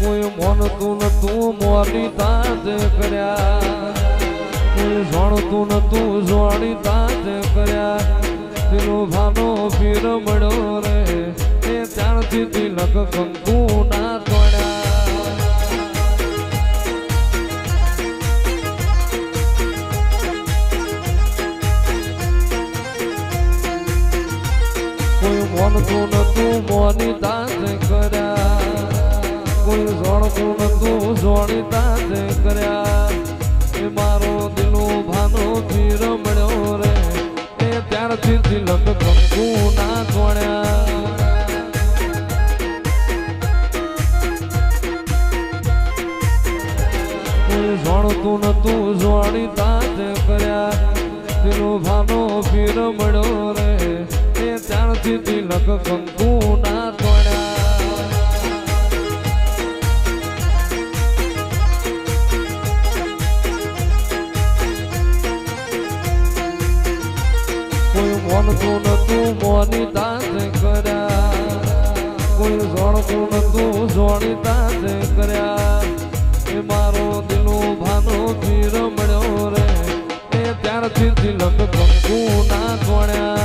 કોઈ મોનતું નતું મોરી તાજ કર્યા, કોઈ જોણતું નતું જોણી તાજ કર્યા. પેલો ભાનો પીર મળ્યો રે એ ત્યારથી તિલક કંકુ ના તોડ્યા. કોઈ મોનતું નતું મોની તાજ કર્યા, કોઈ જોણતું નતું જોણી તાજ કર્યા. એ મારો દિલો ભાનો પીર મળ્યો રે એ ત્યારથી તિલક કંકુ ના તોડ્યા. કોઈ જોણતું નતું જોણી તાજ કર્યા, દિલો ભાનો પીર મળ્યો રે એ ત્યારથી તિલક કંકુ ના તોડ્યા. કોઈ મોનતું નતું મોની તાજ કર્યા, કોઈ જોણતું નતું જોણી તાજ કર્યા. એ મારો દિલો ભાનો પીર મળ્યો રે એ ત્યારથી તિલક કંકુ ના તોડ્યા.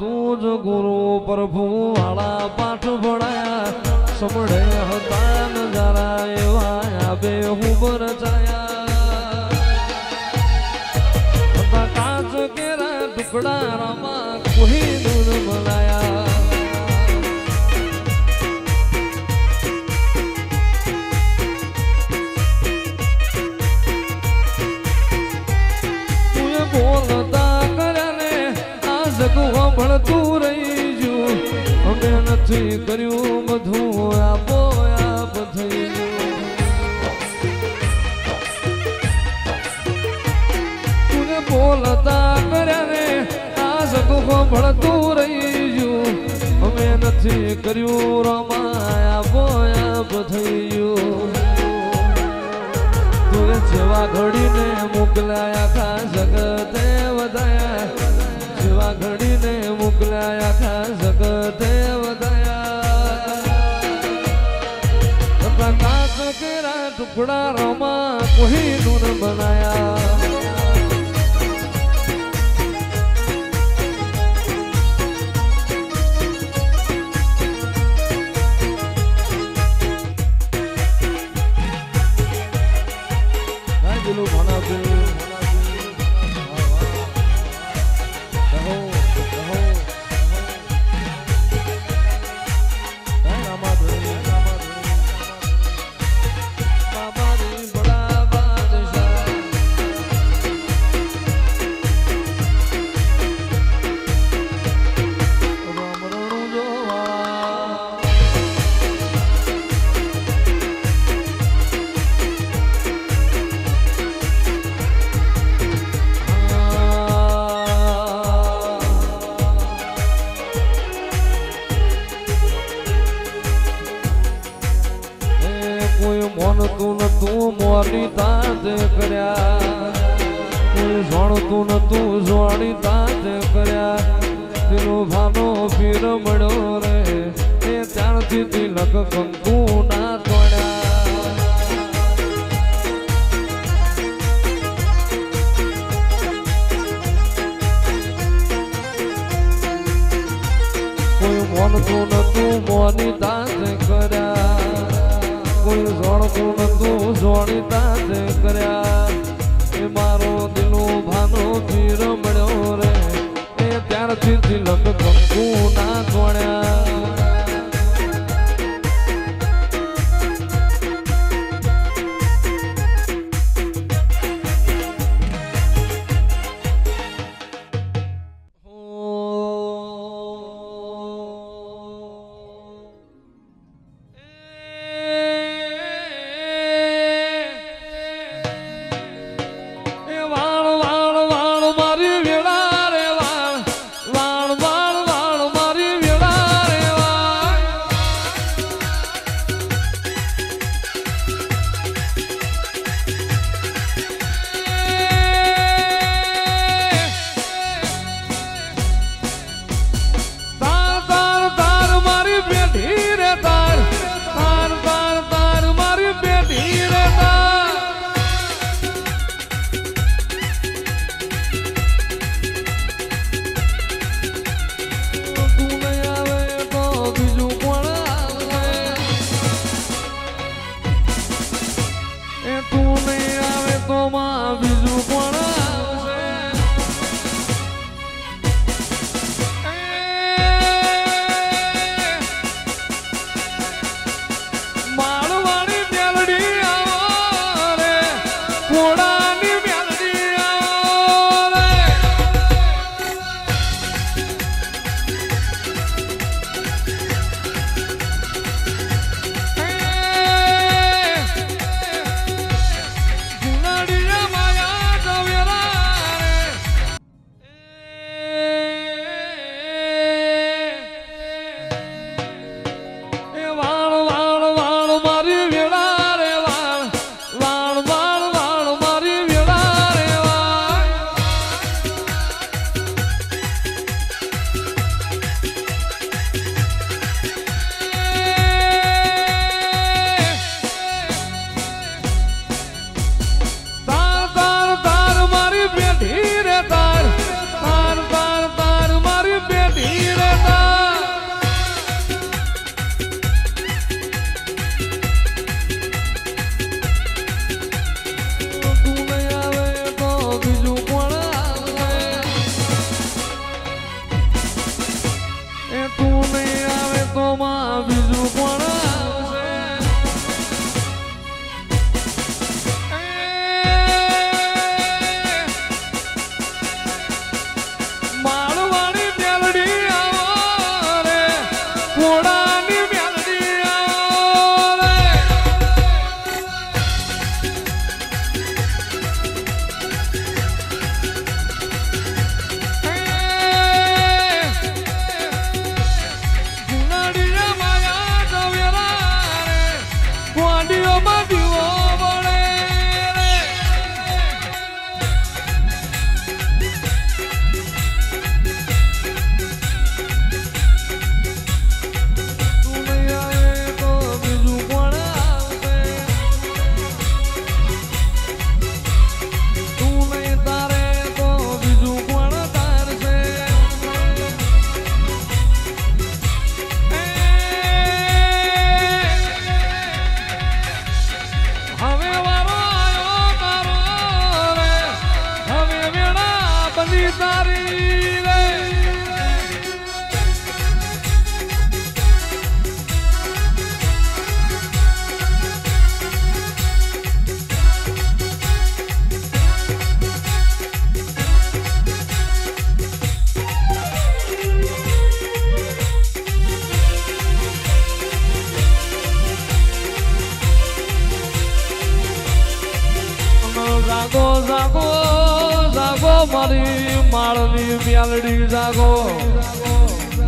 તું જ ગુરુ પ્રભુ વાળા પાઠ ભણાયા, સમળે હતા નજારા એવા બે હું રચાયા. હતા કાચ કેરા ટુકડા રામા કોઈ દૂર મલાયા. તું બોલતા કર્યા ને આ જગવા ભણતું રહી ગયું. અમે નથી કર્યું બધું આપો આપ થઈ ગયું. તુને બોલતા કર્યા ને આ જગવા ભણતું રહી ગયું. અમે નથી કર્યું રમા આપો આપ થઈ ગયું. તુએ જેવા ઘડીને મોકલાયા ખા જગતે વધાયા, જેવા ઘડીને મોકલાયા ખા જગતે વધાયા. કાચ કેરા ટુકડા રમા કોઈ નૂન બનાયા. દિલો ભાના પીર મોનતું નતું મોરી તાજ કર્યા, કોઈ જોણતું નતું જોણી તાજ કર્યા. પેલો ભાનો પીર મળ્યો રે એ ત્યારથી તિલક કંકુ ના તોડ્યા. કોઈ મોનતું નતું મોની તાજ કર્યા, કોઈ જોણતું નતું જોણી તાજ કર્યા. એ મારો દિલો ભાનો પીર મળ્યો રે એ ત્યારથી તિલક કંકુ ના તોડ્યા. વાળ વાળ વાળ મારી મારી માળની મ્યાલડી જાગો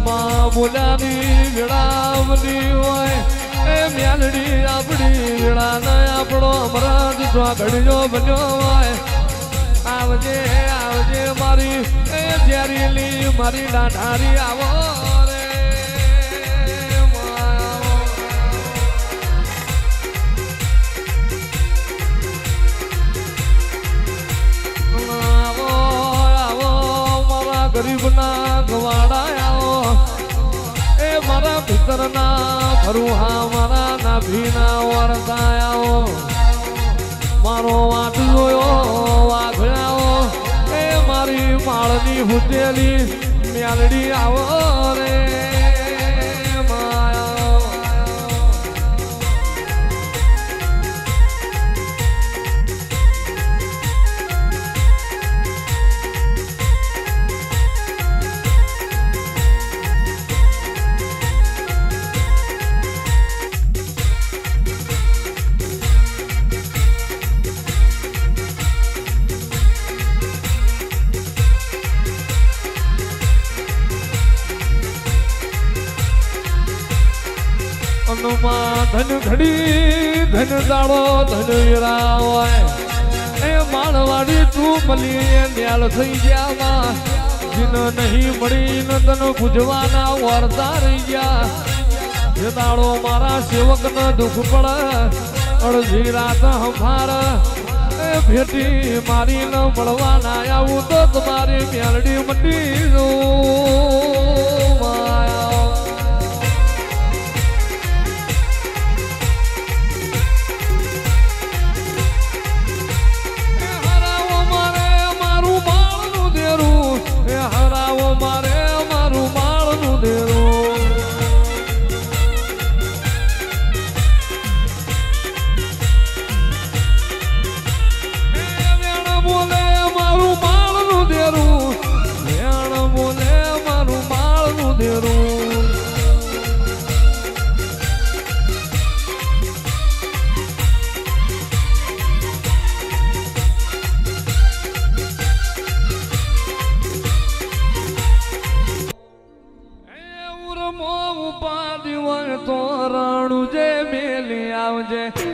માં બોલ્યાની વિડાવની હોય એ મ્યાલડી આપણી વિડા ને આપણો અમરાજ ઘડીઓ બન્યો હોય આવજે આવજે મારી એ ઝેરીલી મારી લાઠારી આવો રે ગરીબના ગવાડા આવો એ મારા ભીતરના ભરુહા મારા નાભીના વરતા આવો મારો વાટ જોયો વાઘડાઓ એ મારી માળની હુટેલી મ્યાલડી આવો રે ધન ઘડી ધન દાડો ધન વીરા હોય એ માણવાડી તું મળી ન્યાલ થઈ ગયા જીન નહીં મળી ન તન પૂજવાના વરતા રહી ગયા જે દાડો મારા સેવક ન દુઃખ પડે અડધી રાત હમાર એ ભેટી મારી ન મળવાના આવું તો તમારી મ્યાલડી મંડી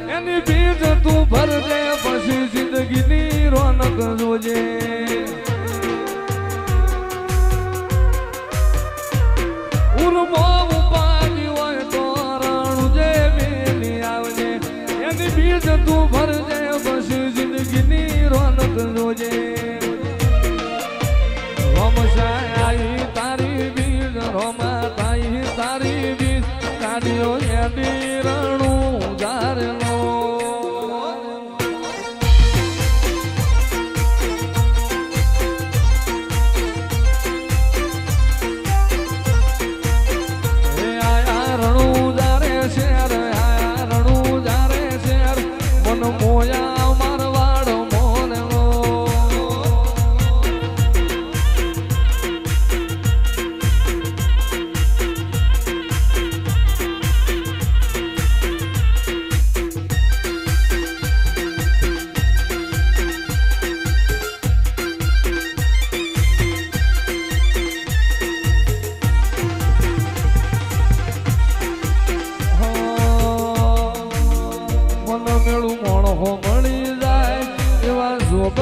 એની બીજ તું ભરજે પછી જિંદગીની રોનક જોજે ઉર્મો ઉપાડી હોય તો રાણું જે મેલી આવજે એની બીજ તું ભરજે પછી જિંદગીની રોનક જોજે રોમશાઈ તારી બીજ રોમા તાઈ તારી બીજ કાઢ્યો એની રણું જારેલો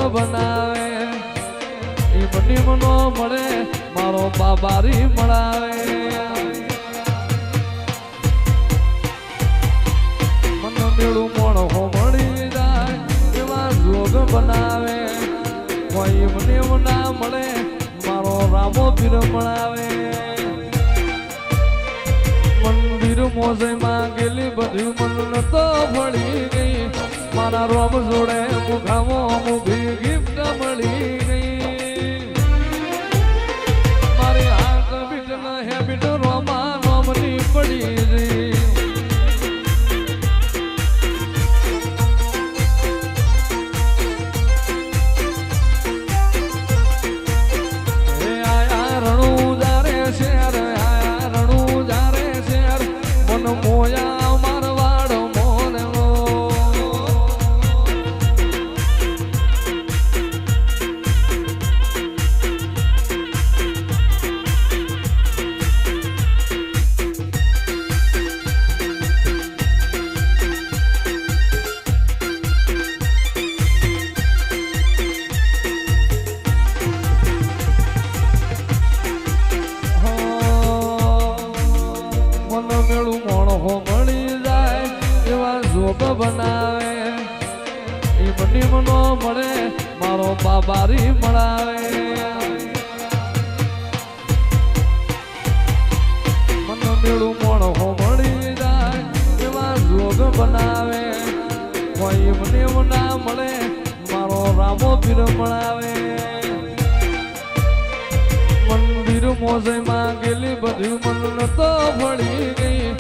બનાવે એ મની મનો મળે મારો બાબારી મળાવે મન મેળું મોણ હો મળી જાય એવા જોગ બનાવે કોઈ મને ના મળે મારો રામો પીર મળાવે મંદિર મોજે માં ગેલી બધી મન તો ભળી ગઈ મારા રોમ જોડે મુખામો મુભી ગિફ્ટ મળી ગઈ મારી હાથ બીટ ન હેબિટ રોમા રોમની પડી ગઈ આયા રણું જારે શેર આયા રણું જારે શેર મન મોયા મારવાડ મોને બારી મળાવે મન મેળું મોણ મળી જાય એવા જોગ બનાવે કોઈ મને ના મળે મારો રામો પીર મળાવે મંદિર મોજે માં ગેલી બધી મન તો ભળી ગઈ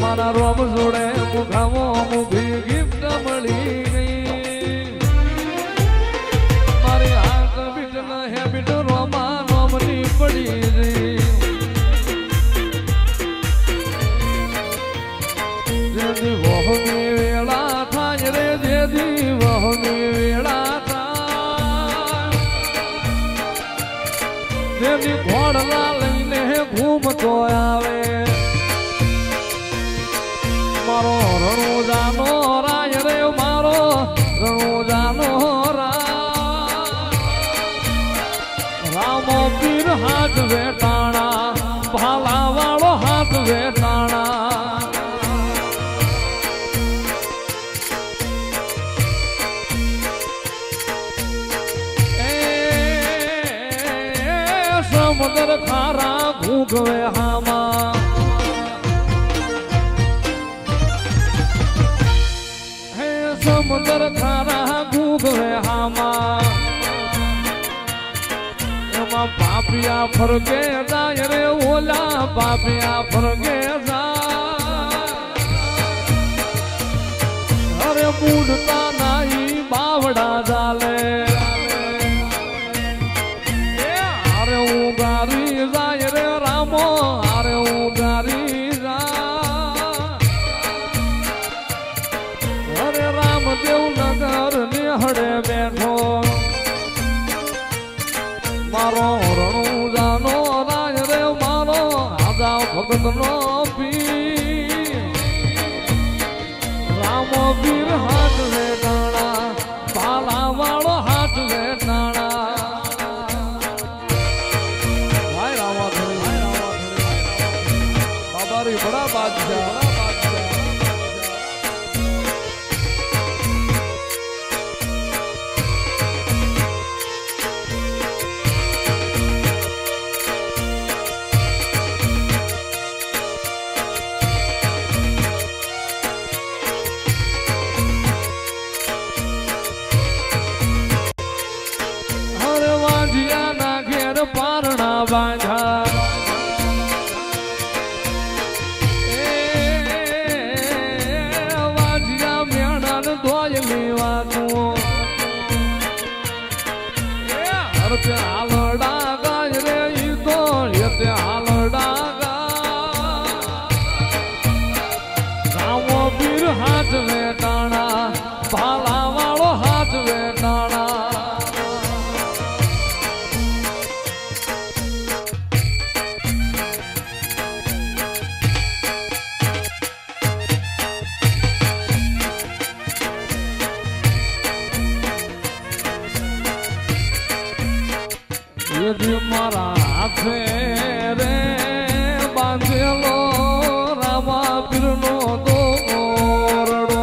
મારા રોમ જોડે મુખામો મુખી ગિફ્ટ મળી ગઈ મારી હાથ બીટ ન હેબિટ રોમા નોમની પડી ગઈ જેથી વહની વેળા થાય રે જેથી વહની વેળા થાય જેથી ઘોડલા લઈને ઘૂમતો આવે મારો રણુજાનો રાય રે મારો રણુજાનો રામો પીર હાથ વેટાણા ભાલા વાળો હાથ વેટાણા સમુદ્ર ખારા ભૂગવે હામાં સમુદ્ર ખારા ભૂગવે હામાં એમાં પાપિયા ફરકે જાય રે ઓલા પાપિયા ફરકે જાય અરે બુડતા નાઈ બાવડા ચાલે અરે ઉગારી જાય રે રામો અરે ઉગારી જાય અરે રામદેવ નગર નિહળે બેઠો મારો રણુજાનો રાજ રે મારો આદા ભગત નો પીર રામો પીર હાથ વેટાણા પાલા વાળો હાથ વેટાણા ભાઈ રામા બાબારી બડા બાદશાહ પારણા બાંધા વાજિયા મેણા ધોય લેવાનું હરતે હાલડા ગાય રે ઈ તો યતે હાલડા ગા રામો પીર હાથ વેટાણા ભાલા વાળો હાથ વેટાણા યદી મારા હાથે રે બાંધેલો રામા પીરનો દોરડો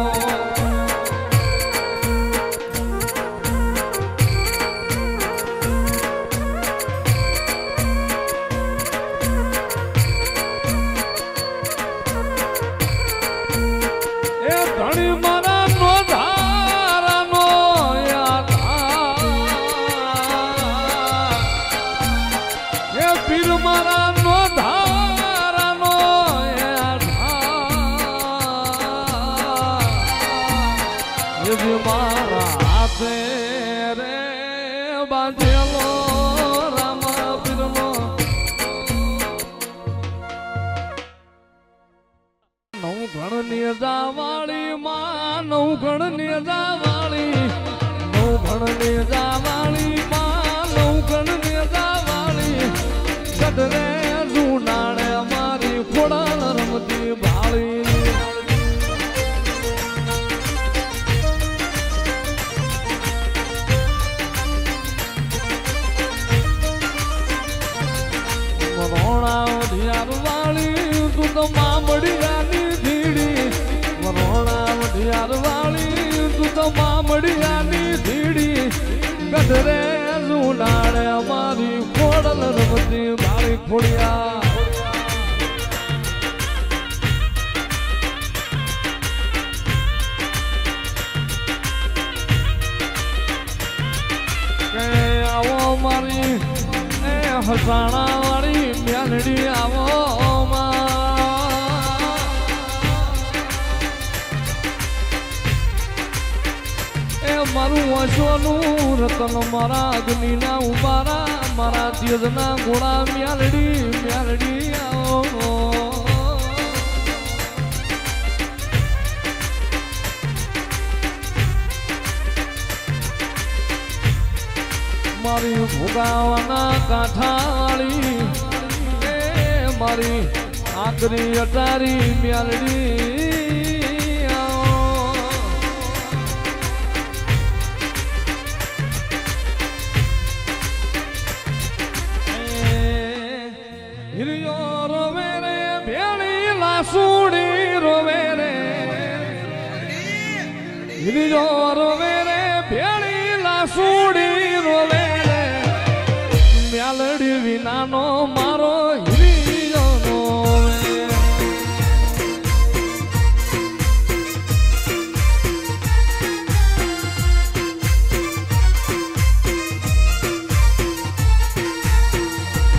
એ ધણી મારા નો ધારાનો યાદ પીર મારા નો ધારાનો મારા હાથે રે બાંધેલો રામા પીરનો નવઘણ નેજાવાળી માં નવઘણ નેજાવાળી નવઘણ નેજાવાળી માં નવઘણ નેજાવાળી ગઢરે જુનાણે મારી ખોડાલ રમતી ભાળી વરોણા વઢિયાર વાળી તું તો મામડિયાની ધીડી વરોણા વઢિયાર વાળી તું તો મામડિયાની ધીડી ગઢરે ઉડાડે અમારી ખોડલ રમતી બાળી ખોડિયા કે આવો મારી હસાણા વાળી મ્યાલડી આવો મારું વસોનું રતન મારા અગ્નિના ઉબારા મારા તેજના ગોળા મ્યાલડી આવો મારી ભોગાવાના કાંઠાવાળી મારી આકરી અટારી મ્યાલડી સુડી રોવે રે રોવે રે ભેળી લાસુડી રોવે રે મ્યાલડી વિનાનો મારો હિરિયો રોવે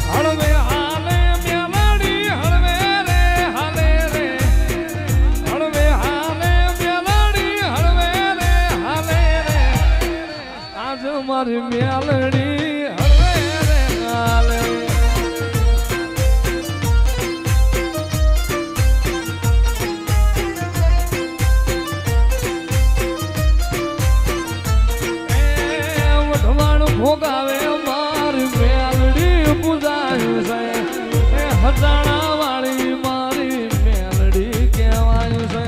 હળવે હાલે મ્યાલડી હળવે રે હાલે રે હળવે હાલે મ્યાલડી હળવે રે હાલે રે આજ મારી મ્યાલડી હળવે રે હાલે વઢવાણ ભોગાવે મારી મ્યાલડી પૂજાયું છે હજાણા વાળી મારી મ્યાલડી કહેવાયું છે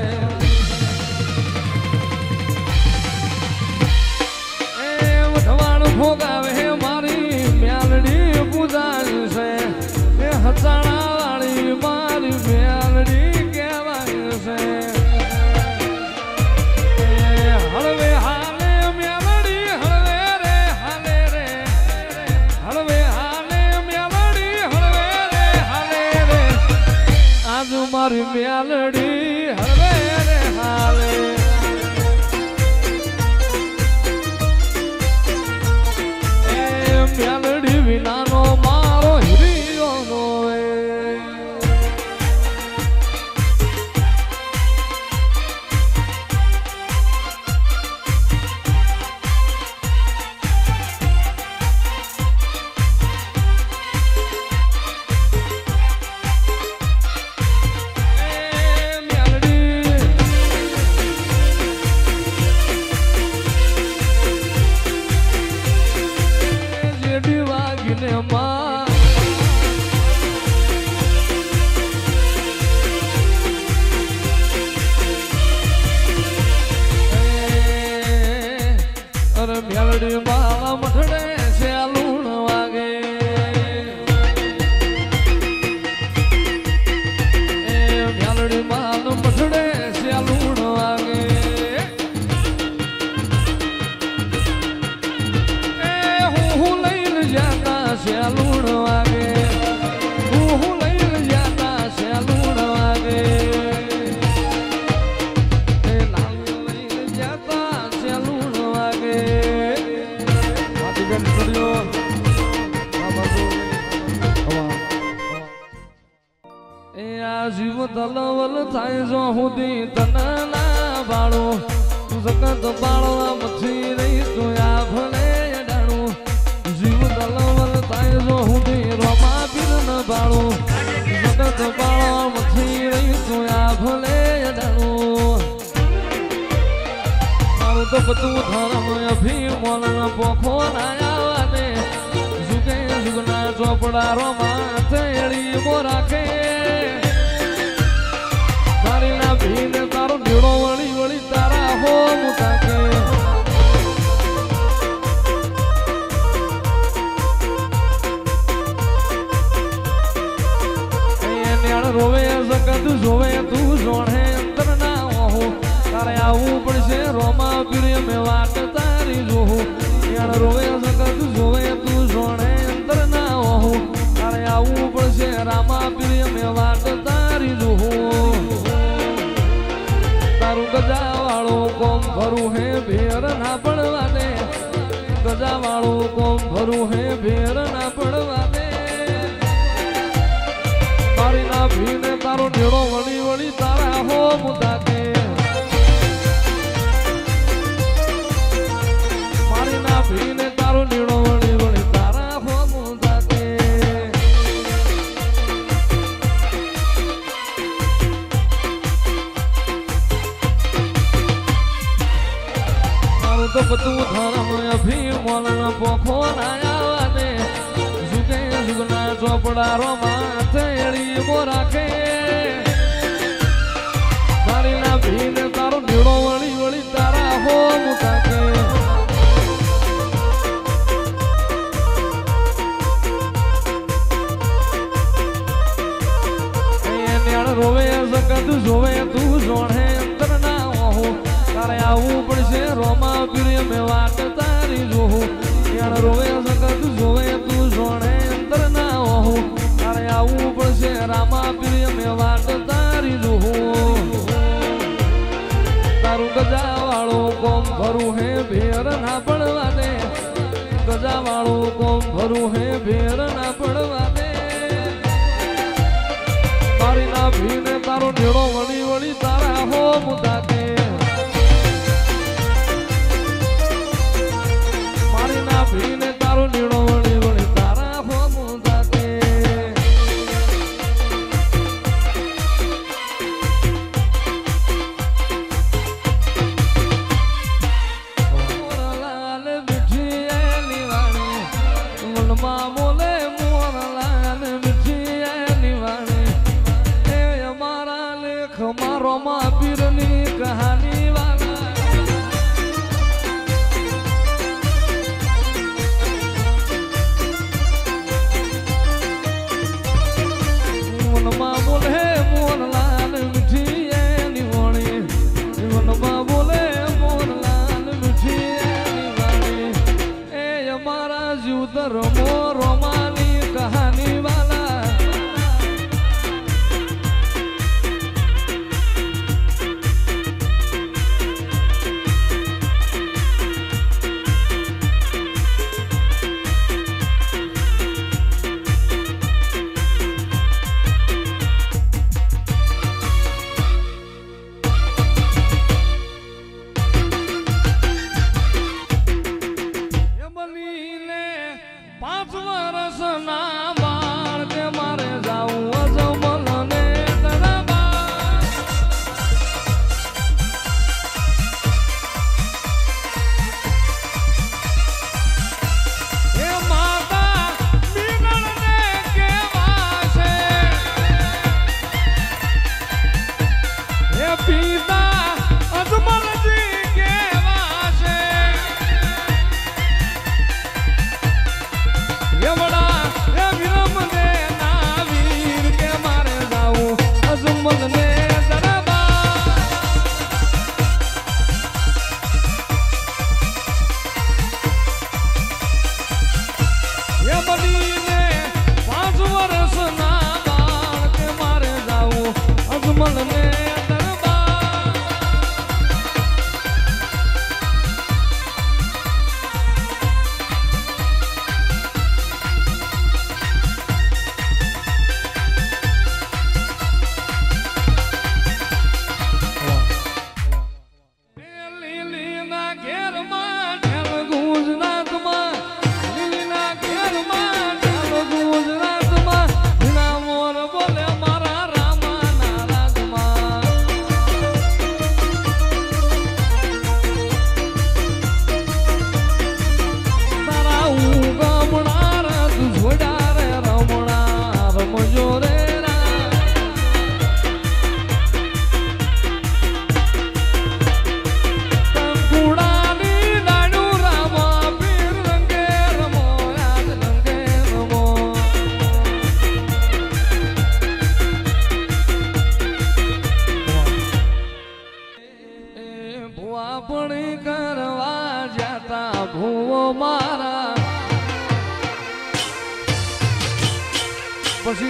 વઢવાણ ભોગાવે મારી મ્યાલડી પૂજાયું છે હજાણા વાળી મારી મ્યાલડી કહેવાયું છે હળવે હાલે મ્યાલડી હળવે રે હાલે રે હળવે હાલે મ્યાલડી હળવે રે હાલે રે આજ મારી મ્યાલડી હળવે રે હાલે મ્યાલડી વિનાનો મારો હિરિયો રોવે જેડી વાગીને માં અરે મ્યાલડી માળા મઠડે છે લૂણ વાગે મ્યાલડી માલ મઠડે છે લૂણ વાગે હું લઈને જાતા છે લૂણ વાગે હું લઈને જાતા છે લૂણ વાગે લઈને જાતા છે લૂણ વાગે બેન સ્ટુડિયો આ જીવ તલવલ થાય જો સુધી તને ના બાળો જગત બાળવા મથી રહી તું આ ભલે અડાણું જીવ તલવલ થાય જો સુધી રોમા પીર ન બાળું જગત બાળવા મથી રહી તું આ ભલે અડાણું મારું તો બધું ધર્મ અભિમોલ પોખો નાયા ને જુગે જુગના ચોપડા રોમા થેળી મો રાખે તારી ના ભીન તારો નીડો વળી વળી તારા હો મુતાકે રોવે જગત જોવે તું જોણે અંતર ના હો તારે આવું પડશે રોમા પીર મેં વાટ તારી જોહું રોવે જગત જોવે તું રામા પ્રિય મેં વાત તારી જોઉં તારું ગજા વાળું કોમ ભરું હે ભેર ના પડવા દે ગજા વાળું કોમ ભરું હે ભેર ના પડવા દે મારી ના ભીને તારો ઢેડો વળી વળી તારા હો મુદા કે મારી ના ભીને તારો ઢેડો વળી વળી તારા હો મુદા કે મારું તો બધું ધર્મ અભી મોલના પોખો ના આવા દે જુગે જુગના ચોપડા રો માથે એળી મો રાખે તારી ના ભીને તારો ઢેડો વળી વળી તારા હો મુદા કે રોવે સકત જોવે તું જોણે અંતર ના હો તારે આવવું પડશે રોમા પ્રિય મેં વાત તારી જોઉં યાર રોવે સકત જોવે તું જોણે અંતર ના હો તારે આવવું પડશે રામા પ્રિય મેં વાત તારી જોઉં તારું ગજા વાળું કોમ ભરું હે ભેર ના પડવા દે ગજા વાળું કોમ ભરું હે ભેર ના પડવા દે મારી ના ભીને તારો ઢેડો વળી વળી તારા હો મુદા કે મારી ના ભીને તારો ઢેડો વળી વળી તારા હો મુદા કે મોરલાલ મીઠી એની વાણી મનમાં બોલે મોરલાલ મીઠી એની વાણી મારો માં પીરની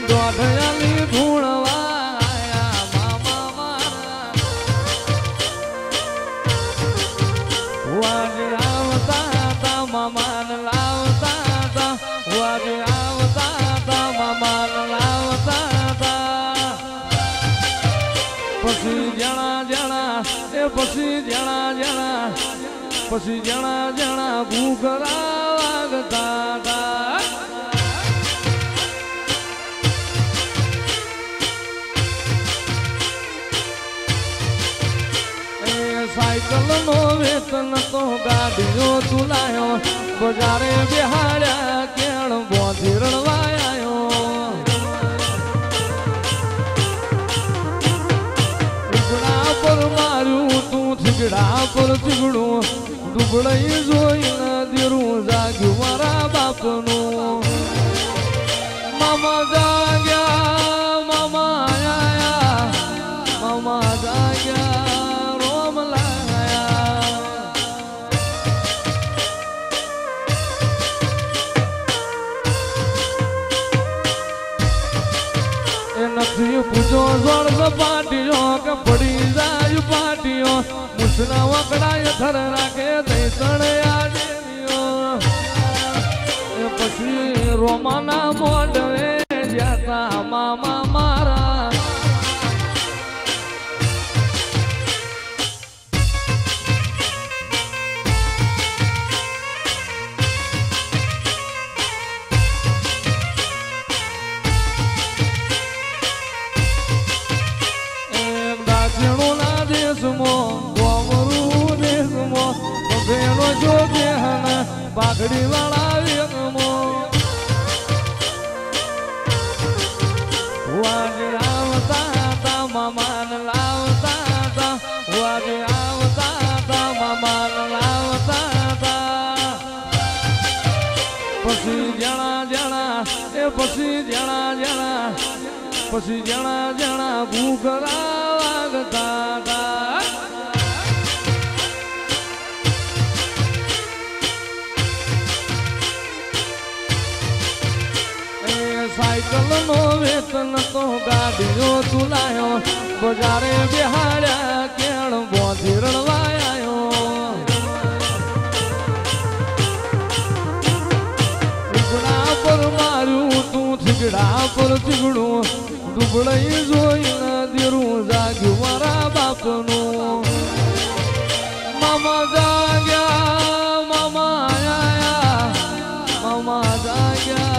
દોઢિયાની ધૂણવાયા મામા મારા વાગે આવતા તા મામાન લાવતા તા વાગે આવતા તા મામાન લાવતા તા પછી જણા જણા એ પછી જણા જણા પછી જણા જણા ભૂખરા વાગતા તા સાયકલ નો વેતન તો ગાડીઓ તુલાયો બજારે બિહાડ્યા કેળ બોધી રણવાયો ઉગડા પર માર્યું તું થીગડા પર થીગડું દુબળઈ જોઈને દેરું જાગ્યું મારા બાપનું મામા જાગ્યા મામા આયા મામા જાગ્યા નથી પૂજો જોડ સપાટીઓ કે પડી જાય પાટીઓ મુસના વકડાય થર રાખે દઈ તણે આડેલીઓ એ પછી રોમાના મોઢવે જાતા મામા મારા પાઘડી વાળા વેગમો વાગે આવતા તા મામાન લાવતા તા વાગે આવતા તા મામાન લાવતા તા પછી જણા જણા એ પછી જણા જણા પછી જણા જણા ભૂખરા વાગતા તા સાયકલ નો વેતન તો ગાડીઓ તુલાયો બજારે બિહાડ્યા કેળ બોધી રણવાયો ઉગડા પર માર્યું તું થીગડા પર થીગડું દુબળઈ જોઈને દેરું જાગ્યું મારા બાપનું મામા જાગ્યા મામા આયા મામા જાગ્યા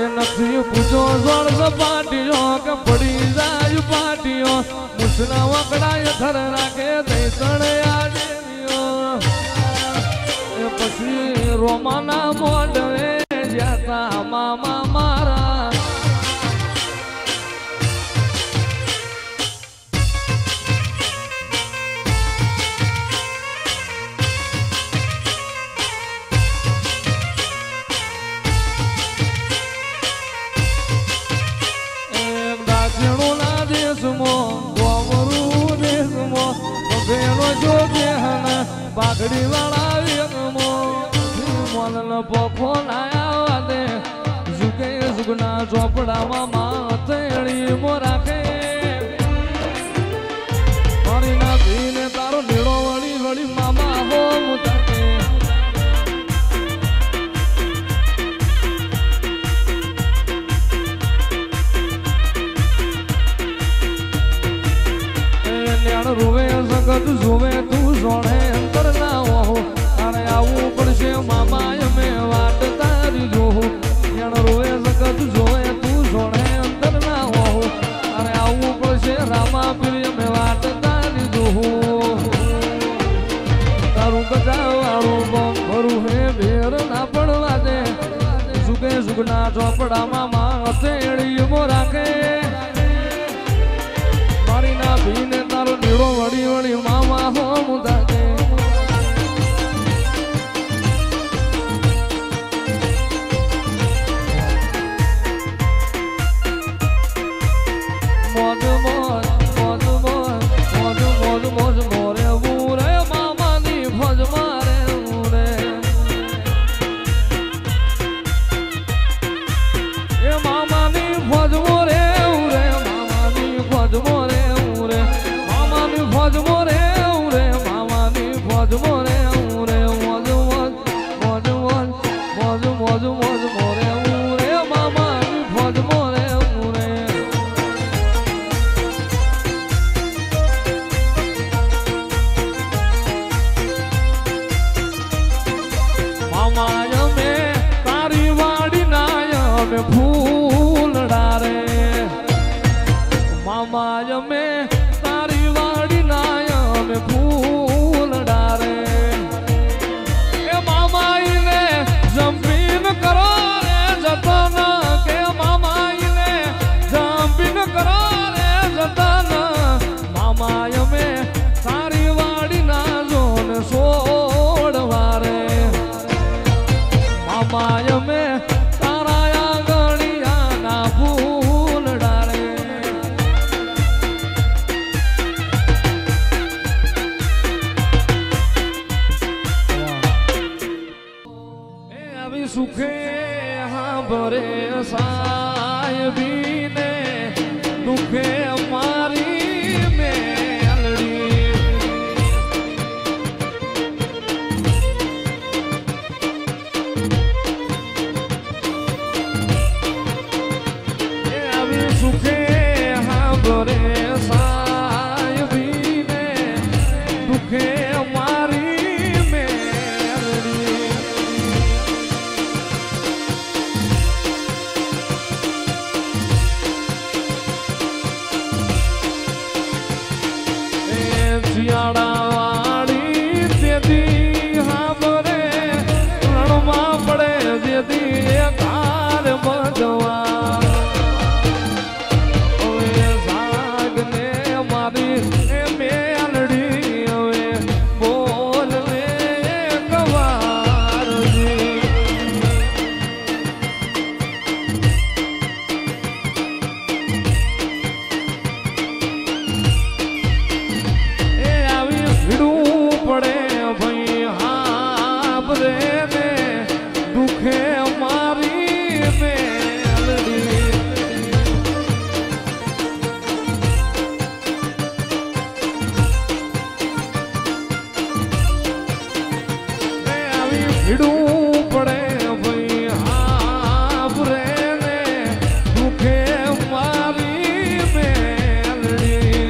નથી પૂજો જોડ સપાટીઓ કે પડી જાય પાટીઓ મુસના વકડાય થર રાખે દઈ તણે આડેલીઓ એ પછી રોમાના મોઢવે જાતા મામા મારા પાઘડી વાળા વેગમો મોલ પોખો નાયા દે જુગે જુગના ચોપડામાં માથેળી મો રાખે મારી ના ધીને તારો નીડો વળી વળી મામા હો મુતાકે રૂવે જગત જોવે તું જોણે અંતર ના હો તારે આવું પડશે મામા અમે વાટ તારી જોઉં રૂવે જગત જોવે તું જોણે અંતર ના હો તારે આવું પડશે રામા પીર અમે વાટ તારી જોઉં તારું ગજા વાળું બોમ ભરું હે ભેર ના પડવા દે જુગે જુગના ચોપડામાં માં હથેળી મો રાખે મારી ના ભીને તારો નીડો વળી વળી મામા હો મુદાકે મોજ મોજ મોજ મોજ મોજ અમે ફૂલડા રે મામા અમે તારી વાડી ના અમે ફૂલડા રે એ મામા ઈને જંપીન કરો રે જતન કે મામા ઈને જંપીન કરો રે જતન મામા અમે તારી વાડી ના જોન છોડવા રે મામા અમે સુખે હાંભરે સાહેબીને દુખે મારી મેલડી આવી સુખે હાંભરે સાહેબીને દુખે શિયાળાવાળી તેથી હાંભરે રણમાં પડે જેથી કાર બજવા હવે સાગને મારી એ મેલડી હવે બોલ લે કવારજી પડે ભાઈ હાંભરે ને દુખે મારી મેલડી આવી ભીડું પડે ભાઈ હાંભરે ને દુખે મારી મેલડી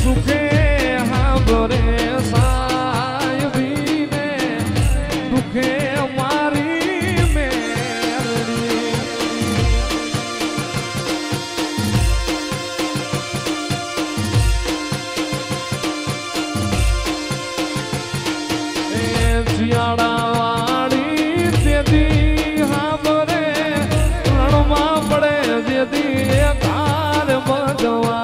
સુખે હાંભરે સાહેબીને દુખે મારી મેલડી શિયાળાવાળી તેથી હાંભરે રણમાં પડે જેથી કાર બજવા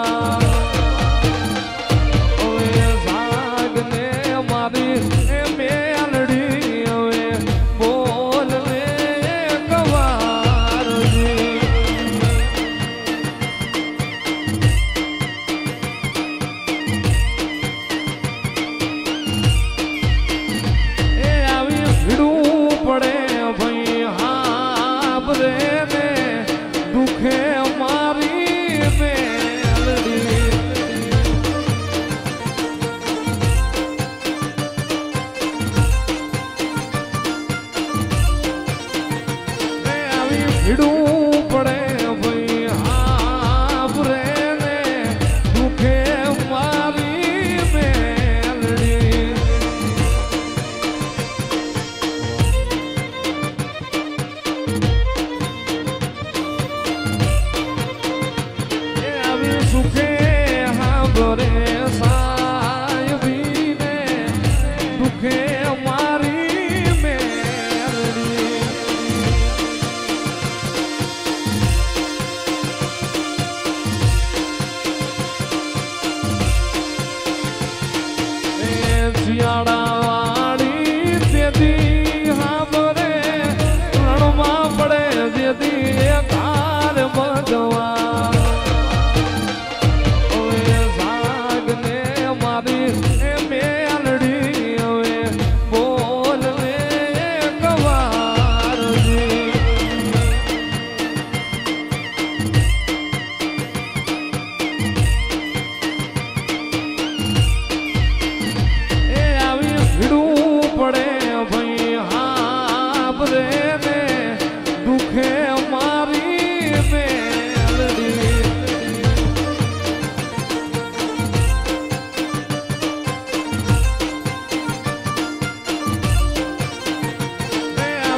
દુખે મારી મેલડી આવી ભીડું પડે ભાઈ હાંભરે ને દુખે મારી મેલડી સુખે હાંભરે સાહેબીને દુખે મારી મેલડી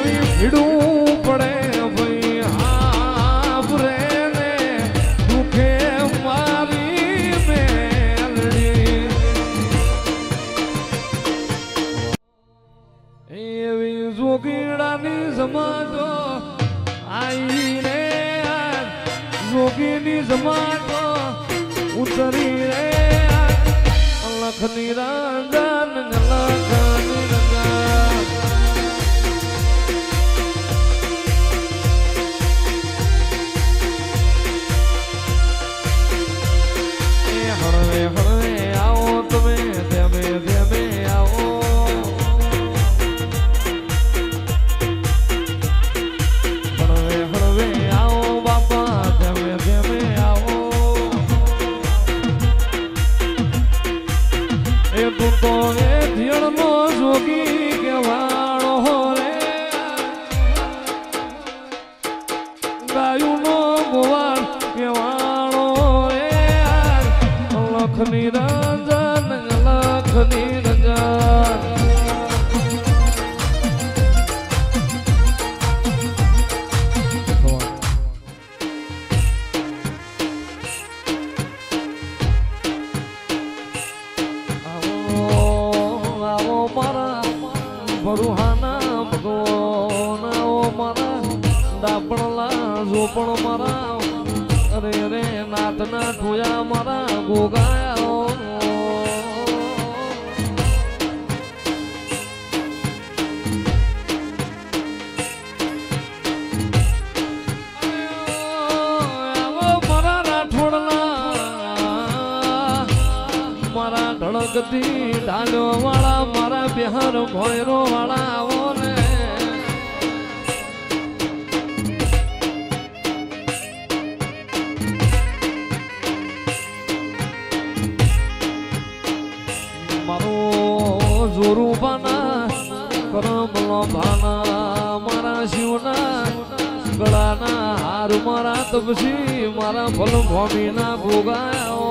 આવી ભીડું પડે ભાઈ હાફરે ને દુખે મારી મેલડી એવી જોગીડાની સમાજો આઈ રે જોગીની સમાજો ઉતરી રે લખની રાંધન લખની રંગા હળવે હળવે આવો તમે ધેમે ધેમે આવો હળવે હળવે આવો બાપા ધેમે ધેમે આવો એ તું તો એ ધીણનો જોગી કેવાળો રે ગાયુંનો ગોવાળ કેવાળો રે લખની રંજન લખની રંજન આવો મારા બરુહાના ભગવાન આવો મારા ડાપણલા જોપણ મારા અરે રે નાથના ઠોયા મારા ગોગાયા મારા રાઠોડલા મારા ધડકતી ઢાલ્યો વાળા મારા બિહાર ભોયરો વાળા આવો ને જોરું બાના કરમલો ભાના મારા શિવના ગળાના હાર મારા તપસી મારા ભલ ભૂમિના ભોગાયો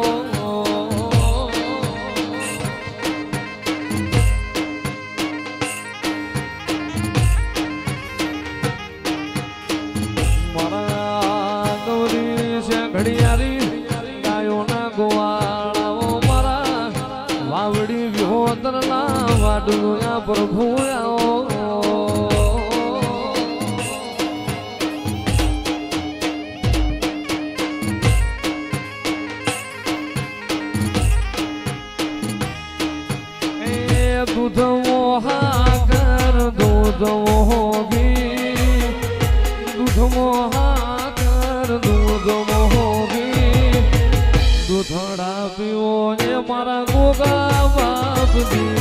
મારા ગૌરી છે ઘડિયારી ગાયોના ગોવાળાઓ મારા વાવડી વિહોતરના વાડુયા પ્રભુ દૂધ મોહાકર દૂધ મોહી દૂધ મોહાકર દૂધ મોહી દૂધડા પીવો ને મારા ગોગા બાપજી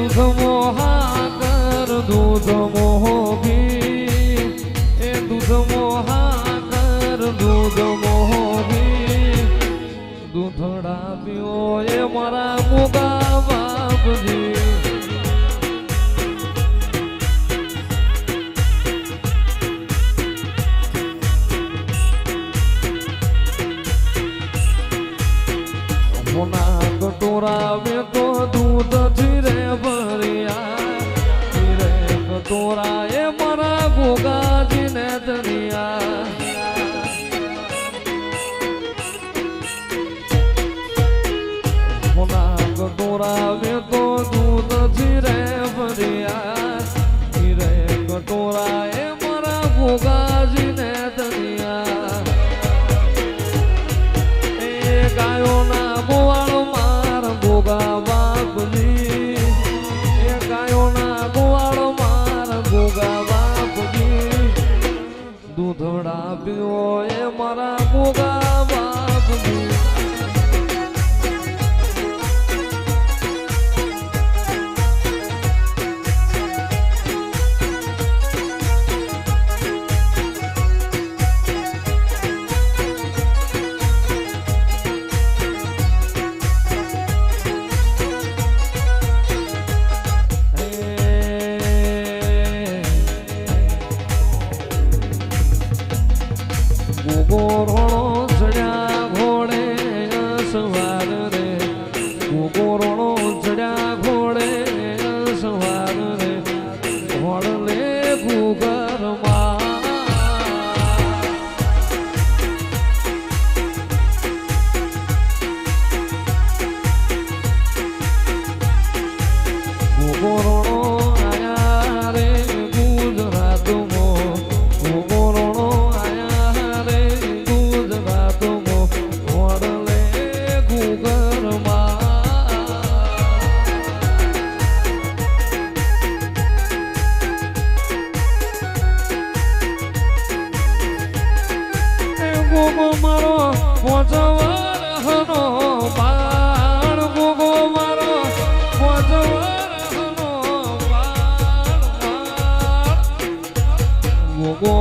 દૂધ મોહાકર દૂધ મોહી એ દૂધ મોહાકર દૂધ મોહી દૂધડા પીવો એ મારા ગોગા બાપજી કટોરા મેં તો દૂધ ધીરે ભર્યા ધીરે કટોરા એ મારા ગોગાજીને દરિયા કટોરા મેં તો દૂધ ધીરે ભર્યા ધીરે કટોરા એ મારા ગોગાજીને દરિયા એ ગાયોના ગોવાળો માર ગોગા બાપજી એ ગાયોના ગોવાળો માર ગોગા બાપજી દૂધડા પીવો એ મારા ગોગા બાપજી ગોગોરણો ચડ્યા ઘોડે સવાર રે ગોગોરણો ચડ્યા ઘોડે સવાર રે ઘોડલે ગુગરમાં ગોગોરણો આયા રે ગુજરાતમાં ગોગોરણો આયા રે ગુજરાતમાં ઘોડલે ગુગરમાં ગોગો મારો પોચવરહનો બાણ ગોગો મારો પોચવરહનો બાણ ગોગો